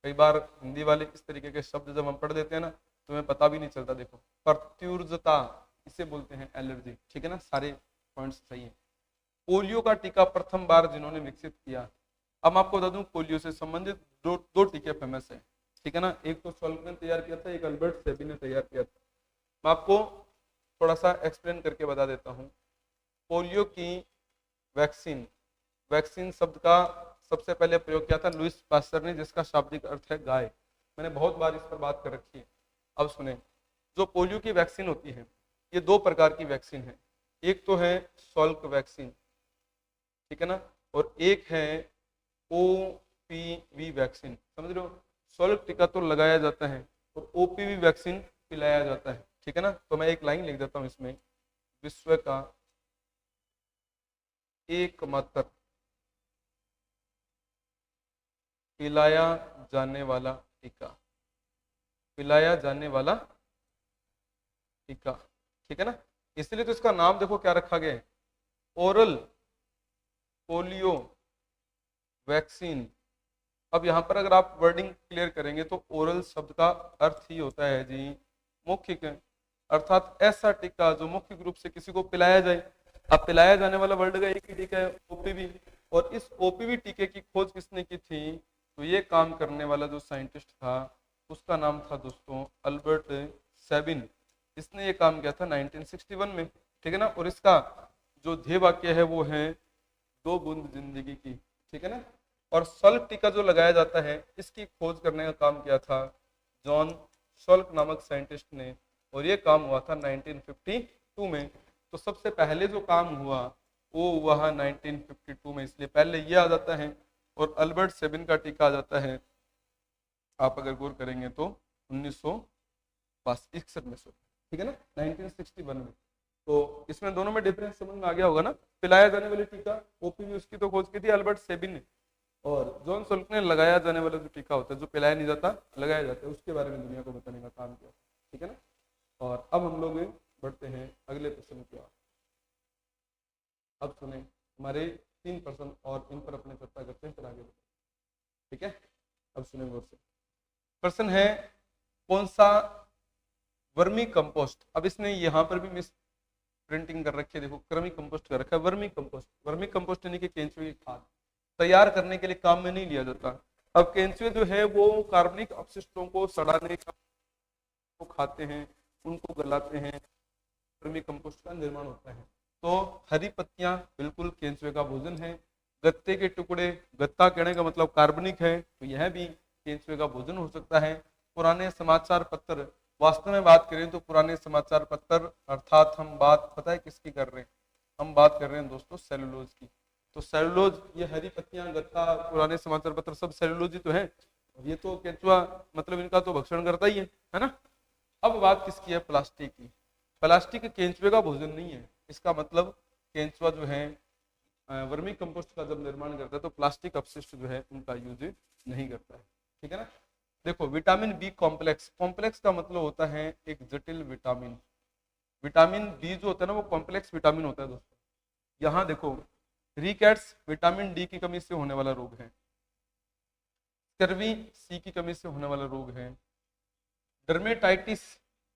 कई बार हिंदी वाले इस तरीके के शब्द जब हम पढ़ देते हैं ना तो हमें पता भी नहीं चलता। देखो, प्रत्युर्जता इसे बोलते हैं एलर्जी, ठीक है ना। सारे पॉइंट्स सही है। पोलियो का टीका प्रथम बार जिन्होंने विकसित किया, अब आपको बता दूं पोलियो से संबंधित दो टीके फेमस है, ठीक है ना। एक तो सॉल्क ने तैयार किया था, एक अल्बर्ट सेबी ने तैयार किया था। मैं आपको थोड़ा सा एक्सप्लेन करके बता देता हूँ। पोलियो की वैक्सीन, वैक्सीन शब्द का सबसे पहले प्रयोग किया था लुईस पास्चर ने, जिसका शाब्दिक अर्थ है गाय। मैंने बहुत बार इस पर बात कर रखी है। अब सुने, जो पोलियो की वैक्सीन होती है ये दो प्रकार की वैक्सीन है। एक तो है सॉल्क वैक्सीन, ठीक है ना, और एक है ओपीवी वैक्सीन। समझ रहे हो, सॉल्क टीका तो लगाया जाता है और ओपीवी वैक्सीन पिलाया जाता है, ठीक है ना। तो मैं एक लाइन लिख देता हूं इसमें, विश्व का एकमात्र पिलाया जाने वाला टीका, पिलाया जाने वाला टीका, ठीक है ना। इसलिए तो इसका नाम देखो क्या रखा गया है, ओरल पोलियो वैक्सीन। अब यहां पर अगर आप वर्डिंग क्लियर करेंगे तो ओरल शब्द का अर्थ ही होता है जी मौखिक, अर्थात ऐसा टीका जो मौखिक रूप से किसी को पिलाया जाए। अब पिलाया जाने वाला वर्ड का एक ही टीका है ओपीवी, और इस ओपीवी टीके की खोज किसने की थी, तो ये काम करने वाला जो साइंटिस्ट था उसका नाम था दोस्तों अल्बर्ट सेबिन। इसने ये काम किया था 1961 में, ठीक है ना। और इसका जो ध्येय वाक्य है वो है 2 बूंद जिंदगी की, ठीक है ना। और सॉल्क टीका जो लगाया जाता है इसकी खोज करने का काम किया था जॉन सॉल्क नामक साइंटिस्ट ने, और ये काम हुआ था 1952 में। तो सबसे पहले जो काम हुआ वो हुआ 1952 में, इसलिए पहले ये आ जाता है। और अल्बर्ट सेबिन का टीका आ जाता है, आप अगर गौर करेंगे तो 1961 में, ठीक है ना, 1961 में। तो इसमें दोनों में डिफरेंस समझ में आ गया होगा ना। पिलाया जाने वाली टीका ओपीवी, उसकी तो खोज की थी अल्बर्ट सेबिन ने, और जॉन सॉल्क ने लगाया जाने वाला जो टीका होता है, जो पिलाया नहीं जाता लगाया जाता है, उसके बारे में दुनिया को बताने का काम किया, ठीक है ना। और अब हम लोग बढ़ते हैं अगले प्रश्न की ओर। अब सुने, हमारे 3 प्रश्न और इन पर अपने चर्चा करते हैं, फिर आगे बढ़ते हैं, ठीक है। अब सुने गौर से, प्रश्न है कौन सा वर्मी कंपोस्ट। अब इसने यहाँ पर भी मिस प्रिंटिंग कर रखी है, देखो क्रमी कंपोस्ट कर रखा है, वर्मी कंपोस्ट। वर्मी कंपोस्ट यानी कि केंचुए की खाद तैयार करने के लिए काम में नहीं लिया जाता। अब केंचुए जो है वो कार्बनिक अपशिष्टों को सड़ाने का को खाते हैं, उनको गलाते हैं, वर्मी कंपोस्ट का निर्माण होता है। तो हरी पत्तियां बिल्कुल केंचुए का भोजन है, गत्ते के टुकड़े, गत्ता कहने का मतलब कार्बनिक है, तो यह भी केंचुए का भोजन हो सकता है। पुराने समाचार पत्र, वास्तव में बात करें तो पुराने समाचार पत्र अर्थात हम बात पता है किसकी कर रहे हैं, हम बात कर रहे हैं दोस्तों सेलुलोज की। तो सेलुलोज, ये हरी पत्तियां, गत्ता, पुराने समाचार पत्र सब सेलुलोज ही तो है। ये तो केंचुआ मतलब इनका तो भक्षण करता ही है ना। अब बात किसकी है, प्लास्टिक की। प्लास्टिक केंचुए का भोजन नहीं है, इसका मतलब केंचुआ जो है वर्मी कंपोस्ट का जब निर्माण करता है तो प्लास्टिक अपशिष्ट जो है उनका यूज नहीं करता है, ठीक है ना। देखो विटामिन बी कॉम्प्लेक्स, कॉम्प्लेक्स का मतलब होता है एक जटिल विटामिन। विटामिन बी जो होता है ना वो कॉम्प्लेक्स विटामिन होता है दोस्तों। यहाँ देखो रिकेट्स विटामिन डी की कमी से होने वाला रोग है, स्कर्वी सी की कमी से होने वाला रोग है, डर्मेटाइटिस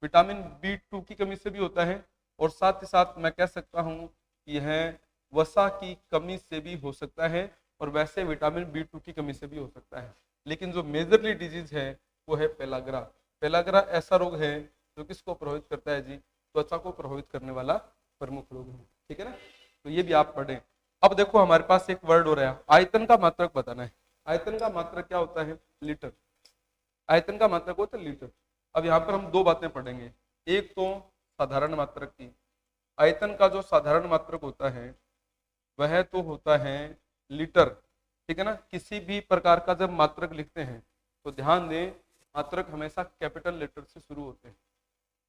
विटामिन बी2 की कमी से भी होता है, और साथ ही साथ मैं कह सकता हूँ यह वसा की कमी से भी हो सकता है, और वैसे विटामिन बी2 की कमी से भी हो सकता है। लेकिन जो मेजरली डिजीज है वो है पेलाग्रा। पेलाग्रा ऐसा रोग है जो किसको प्रभावित करता है जी, त्वचा को प्रभावित करने वाला प्रमुख रोग है, ठीक है ना। तो ये भी आप पढ़ें। अब देखो हमारे पास एक वर्ड हो रहा है, आयतन का मात्रक बताना है। आयतन का मात्रक क्या होता है, लीटर। आयतन का मात्रक होता है लीटर। अब यहाँ पर हम 2 बातें पढ़ेंगे, एक तो साधारण मात्रक की। आयतन का जो साधारण मात्रक होता है वह तो होता है लीटर, ठीक है ना। किसी भी प्रकार का जब मात्रक लिखते हैं तो ध्यान दें मात्रक हमेशा कैपिटल लेटर से शुरू होते हैं,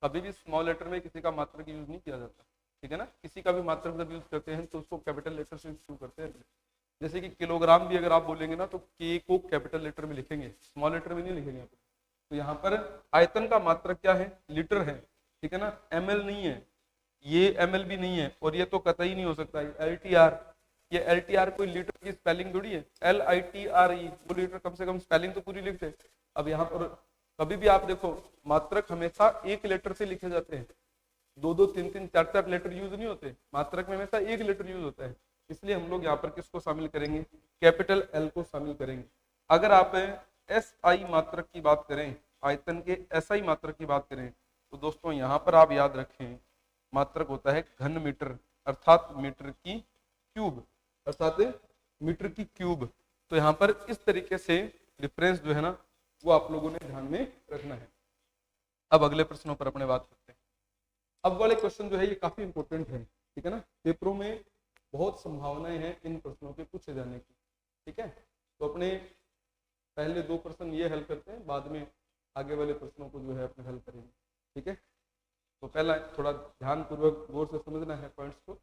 कभी भी स्मॉल लेटर में किसी का मात्रक यूज नहीं किया जाता, ठीक है ना। किसी का भी मात्रक जब यूज करते हैं तो उसको कैपिटल लेटर से शुरू करते हैं। जैसे कि किलोग्राम भी अगर आप बोलेंगे ना तो के को कैपिटल लेटर में लिखेंगे, स्मॉल लेटर में नहीं लिखेंगे। तो यहाँ पर आयतन का मात्रक क्या है, लीटर है, ठीक है ना। एमएल नहीं है, ये एमएल भी नहीं है, और ये तो कतई नहीं हो सकता एलटीआर। ये एलटीआर कोई लीटर की स्पेलिंग थोड़ी है, LITRE, वो लीटर कम से कम स्पेलिंग तो पूरी लिखते हैं। अब यहाँ पर कभी भी आप देखो मात्रक हमेशा एक लेटर से लिखे जाते हैं, 2-2, 3-3, 4-4 लेटर यूज नहीं होते, मात्रक में हमेशा एक लेटर यूज होता है। इसलिए हम लोग यहाँ पर किसको शामिल करेंगे, कैपिटल एल को शामिल करेंगे। अगर आप SI मात्रक की बात करें, आयतन के SI मात्रक की बात करें तो दोस्तों यहाँ पर आप याद रखें मात्रक होता है घन मीटर, अर्थात अर्थात मीटर की क्यूब, अर्थात मीटर की क्यूब। तो यहाँ पर इस तरीके से डिफरेंस जो है ना वो आप लोगों ने ध्यान में रखना है। अब अगले प्रश्नों पर अपने बात करते हैं। अब वाले क्वेश्चन जो है ये काफी इंपॉर्टेंट है, ठीक है ना। पेपरों में बहुत संभावनाएं हैं इन प्रश्नों के पूछे जाने की, ठीक है। तो अपने पहले 2 प्रश्न ये हल करते हैं, बाद में आगे वाले प्रश्नों को जो है अपने हल करेंगे, ठीक है। तो पहला थोड़ा ध्यान पूर्वक गौर से समझना है पॉइंट्स को।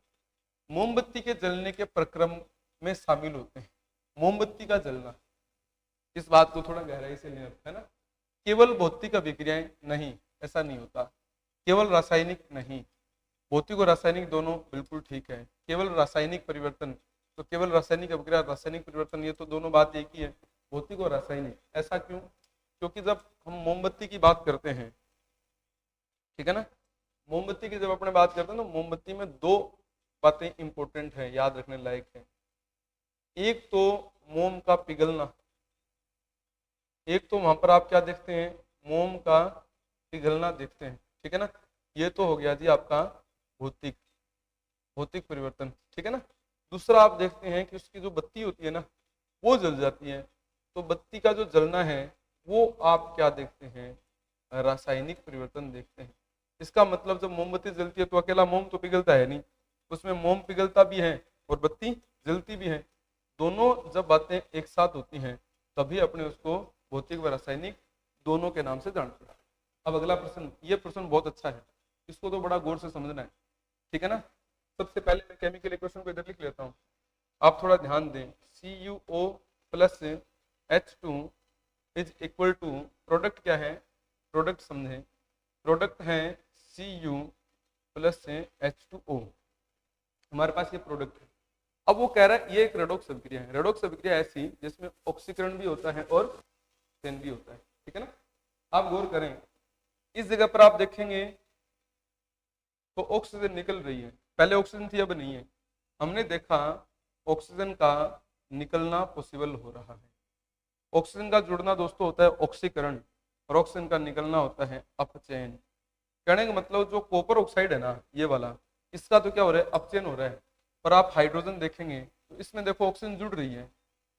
मोमबत्ती के जलने के प्रक्रम में शामिल होते हैं। मोमबत्ती का जलना, इस बात को थोड़ा गहराई से लेना है ना। केवल भौतिक अभिक्रियाएं नहीं, ऐसा नहीं होता। केवल रासायनिक नहीं, भौतिक और रासायनिक दोनों बिल्कुल ठीक है। केवल रासायनिक परिवर्तन, तो केवल रासायनिक अभिक्रिया, रासायनिक परिवर्तन, ये तो दोनों बात एक ही है, भौतिक और रासायनिक। ऐसा क्यों? क्योंकि जब हम मोमबत्ती की बात करते हैं, ठीक है ना, मोमबत्ती की जब अपने बात करते हैं तो मोमबत्ती में 2 बातें इंपॉर्टेंट है, याद रखने लायक है। एक तो मोम का पिघलना, एक तो वहां पर आप क्या देखते हैं, मोम का पिघलना देखते हैं, ठीक है ना। ये तो हो गया जी आपका भौतिक भौतिक परिवर्तन, ठीक है ना। दूसरा आप देखते हैं कि उसकी जो बत्ती होती है ना वो जल जाती है। तो बत्ती का जो जलना है वो आप क्या देखते हैं, रासायनिक परिवर्तन देखते हैं। इसका मतलब जब मोमबत्ती जलती है तो अकेला मोम तो पिघलता है नहीं, उसमें मोम पिघलता भी है और बत्ती जलती भी है। दोनों जब बातें एक साथ होती हैं तभी अपने उसको भौतिक व रासायनिक दोनों के नाम से जानते हैं। अब अगला प्रश्न, ये प्रश्न बहुत अच्छा है, इसको तो बड़ा गौर से समझना है, ठीक है ना। सबसे पहले मैं केमिकल इक्वेशन को इधर लिख लेता हूँ, आप थोड़ा ध्यान दें। CuO plus H2 is equal to, product क्या है, प्रोडक्ट समझें, प्रोडक्ट है Cu प्लस H2O, हमारे पास ये प्रोडक्ट है। अब वो कह रहा है ये एक रेडॉक्स अभिक्रिया है। रेडॉक्स अभिक्रिया ऐसी जिसमें ऑक्सीकरण भी होता है और ऑक्सीजन भी होता है, ठीक है ना। आप गौर करें, इस जगह पर आप देखेंगे तो ऑक्सीजन निकल रही है, पहले ऑक्सीजन थी अब नहीं है। हमने देखा ऑक्सीजन का निकलना पॉसिबल हो रहा है। ऑक्सीजन का जुड़ना दोस्तों होता है ऑक्सीकरण और ऑक्सीजन का निकलना होता है अपचयन। कहने का मतलब जो कॉपर ऑक्साइड है ना ये वाला, इसका तो क्या हो रहा है, अपचयन हो रहा है। पर आप हाइड्रोजन देखेंगे तो इसमें देखो ऑक्सीजन जुड़ रही है।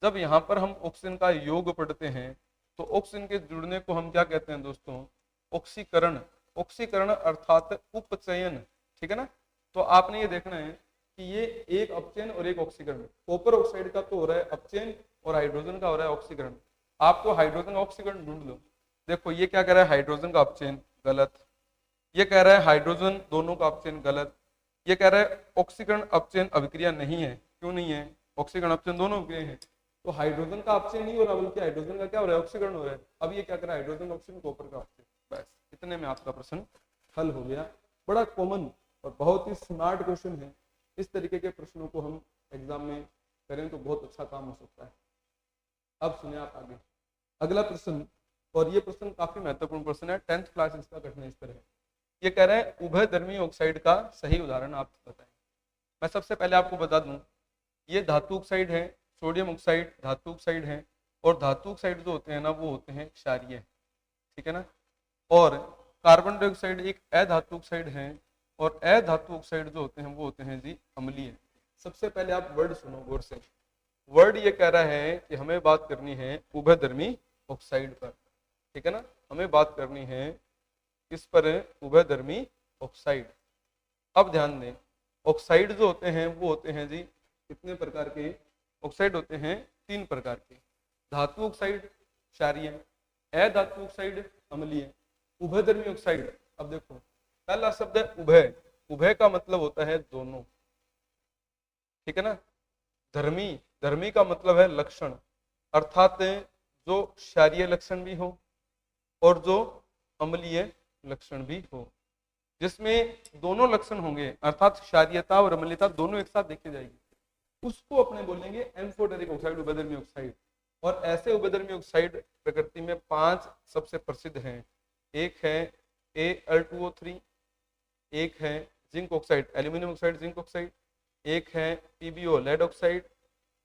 जब यहाँ पर हम ऑक्सीजन का योग पढ़ते हैं तो ऑक्सीजन के जुड़ने को हम क्या कहते हैं दोस्तों, ऑक्सीकरण। ऑक्सीकरण अर्थात उपचयन, ठीक है ना। तो आपने ये देखना है कि ये एक अपचयन और एक ऑक्सीकरण, कॉपर ऑक्साइड का तो हो रहा है अपचयन और हाइड्रोजन का हो रहा है ऑक्सीकरण। आप तो हाइड्रोजन का ऑक्सीकरण ढूंढ लो, देखो ये क्या कह रहा है, हाइड्रोजन का अपचयन, गलत। ये कह रहा है हाइड्रोजन दोनों का अपचयन, गलत। ये कह रहा है ऑक्सीकरण अपचयन अभिक्रिया नहीं है, क्यों नहीं है, ऑक्सीकरण अपचयन दोनों अभिक्रिया है। तो हाइड्रोजन का अपचयन नहीं हो रहा बल्कि हाइड्रोजन का क्या हो रहा है, ऑक्सीकरण हो रहा है। अब ये क्या कर रहा है, हाइड्रोजन ऑक्सीजन कॉपर का अपचयन, बस इतने में आपका प्रश्न हल हो गया। बड़ा कॉमन और बहुत ही स्मार्ट क्वेश्चन है। इस तरीके के प्रश्नों को हम एग्जाम में करें तो बहुत अच्छा काम हो सकता है। अब सुनिए आप आगे अगला प्रश्न, और ये प्रश्न काफी महत्वपूर्ण प्रश्न है, 10th क्लास इसका कठिन इस तरह है। ये कह रहा है उभयधर्मी ऑक्साइड का सही उदाहरण आप बताएं। मैं सबसे पहले आपको बता दूं, ये धातु ऑक्साइड है, सोडियम ऑक्साइड धातु ऑक्साइड है, और धातु ऑक्साइड जो होते हैं ना वो होते हैं क्षारीय, ठीक है ना। और कार्बन डाइऑक्साइड एक अधातु ऑक्साइड है, और अधातु ऑक्साइड जो होते हैं वो होते हैं जी अम्लीय। सबसे पहले आप वर्ड सुनो गौर से। वर्ड ये कह रहा है कि हमें बात करनी है उभयधर्मी ऑक्साइड पर, ठीक है ना। हमें बात करनी है किस पर, उभयधर्मी ऑक्साइड। अब ध्यान दें, ऑक्साइड जो होते हैं वो होते हैं जी कितने प्रकार के, ऑक्साइड होते हैं 3 प्रकार के। धातु ऑक्साइड क्षारीय, अधातु ऑक्साइड अम्लीय, उभयधर्मी ऑक्साइड। अब देखो पहला शब्द है उभय, उभय का मतलब होता है दोनों, ठीक है ना। धर्मी, धर्मी का मतलब है लक्षण, अर्थात जो क्षारीय लक्षण भी हो और जो अम्लीय लक्षण भी हो। जिसमें दोनों लक्षण होंगे अर्थात क्षारीयता और अम्लीयता दोनों एक साथ देखी जाएगी, उसको अपने बोलेंगे एम्फोटेरिक ऑक्साइड, उभयधर्मी ऑक्साइड। और ऐसे उभयधर्मी ऑक्साइड प्रकृति में 5 सबसे प्रसिद्ध हैं। एक है Al2O3, एक है zinc oxide, aluminium oxide zinc oxide, एक है PbO लेड ऑक्साइड,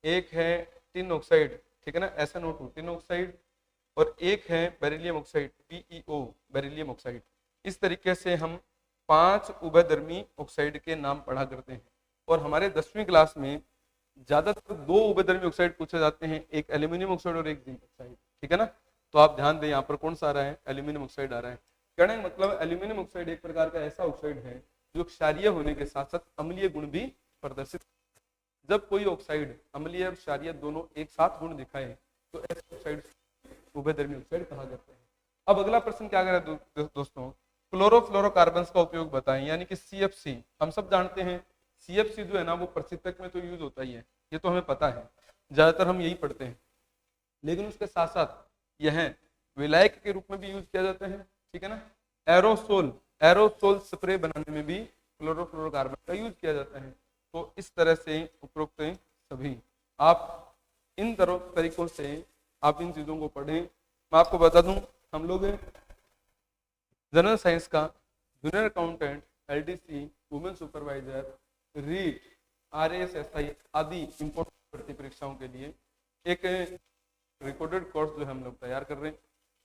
एक है टिन ऑक्साइड, ठीक है ना, SnO2 टिन ऑक्साइड, और एक है beryllium oxide BeO beryllium oxide. इस तरीके से हम 5 उभयधर्मी ऑक्साइड के नाम पढ़ा करते हैं। और हमारे 10वीं क्लास में ज्यादातर 2 उभयधर्मी ऑक्साइड पूछे जाते हैं, एक एल्यूमिनियम ऑक्साइड और एक जिंक ऑक्साइड, ठीक है ना। तो आप ध्यान दें यहाँ पर कौन सा आ रहा है, एल्यूमिनियम ऑक्साइड आ रहा है। कहने का मतलब एल्यूमिनियम ऑक्साइड एक प्रकार का ऐसा ऑक्साइड है जो क्षारीय होने के साथ साथ अम्लीय गुण भी प्रदर्शित। जब कोई ऑक्साइड अम्लीय और क्षारीय दोनों एक साथ गुण दिखाए तो ऐसे ऑक्साइड उभयधर्मी ऑक्साइड कहा जाता है। अब अगला प्रश्न क्या कर रहा है दोस्तों, क्लोरोफ्लोरोकार्बन्स का उपयोग बताएं, यानी कि CFC। हम सब जानते हैं CFC जो है ना वो प्रशीतक में तो यूज होता ही है, ये तो हमें पता है, ज्यादातर हम यही पढ़ते हैं, लेकिन उसके साथ साथ यह विलायक के रूप में भी यूज किया जाता है, ठीक है ना। एरोसोल स्प्रे बनाने में भी क्लोरोफ्लोरोकार्बन का यूज किया जाता है। तो इस तरह से उपरोक्त सभी आप इन तरीकों से आप इन चीजों को पढ़ें। मैं आपको बता दूं, हम लोग जनरल साइंस का junior accountant, LDC, women supervisor, REET, RASSI आदि इंपोर्टेंट भर्ती परीक्षाओं के लिए एक रिकॉर्डेड कोर्स जो हम लोग तैयार कर रहे हैं।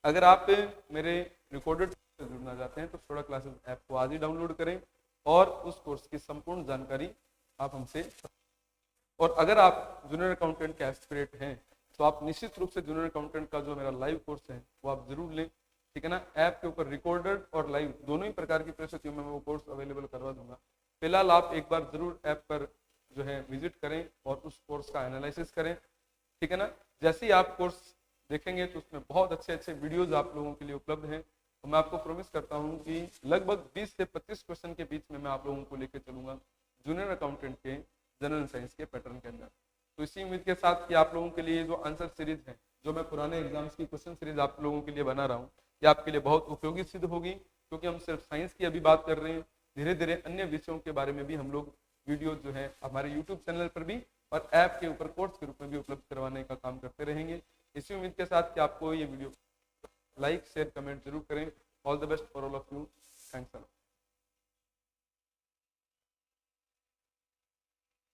अगर आप मेरे रिकॉर्डेड से जुड़ना चाहते हैं तो सोडा क्लासेस ऐप को आज ही डाउनलोड करें और उस कोर्स की संपूर्ण जानकारी आप हमसे। और अगर आप जूनियर अकाउंटेंट के एस्पिरेंट हैं तो आप निश्चित रूप से जूनियर अकाउंटेंट का जो मेरा लाइव कोर्स है वो आप जरूर लें, ठीक है ना। ऐप के ऊपर रिकॉर्डेड और लाइव दोनों ही प्रकार की परिस्थितियों में मैं वो कोर्स अवेलेबल करवा दूंगा। फिलहाल आप एक बार जरूर ऐप पर जो है विजिट करें और उस कोर्स का एनालिसिस करें, ठीक है ना। जैसे ही आप कोर्स देखेंगे तो उसमें बहुत अच्छे अच्छे वीडियोज आप लोगों के लिए उपलब्ध हैं। तो मैं आपको प्रॉमिस करता हूं कि लगभग 20 से 25 क्वेश्चन के बीच में मैं आप लोगों को लेकर चलूंगा जूनियर अकाउंटेंट के जनरल साइंस के पैटर्न के अंदर। तो इसी उम्मीद के साथ कि आप लोगों के लिए जो आंसर सीरीज है, जो मैं पुराने एग्जाम्स की क्वेश्चन सीरीज आप लोगों के लिए बना रहा हूँ, ये आपके लिए बहुत उपयोगी सिद्ध होगी, क्योंकि हम सिर्फ साइंस की अभी बात कर रहे हैं। धीरे धीरे अन्य विषयों के बारे में भी हम लोग वीडियो जो है हमारे यूट्यूब चैनल पर भी और ऐप के ऊपर कोर्स के रूप में भी उपलब्ध करवाने का काम करते रहेंगे। इसी उम्मीद के साथ कि आपको ये वीडियो लाइक शेयर कमेंट जरूर करें। All the best for all of you. Thanks a lot.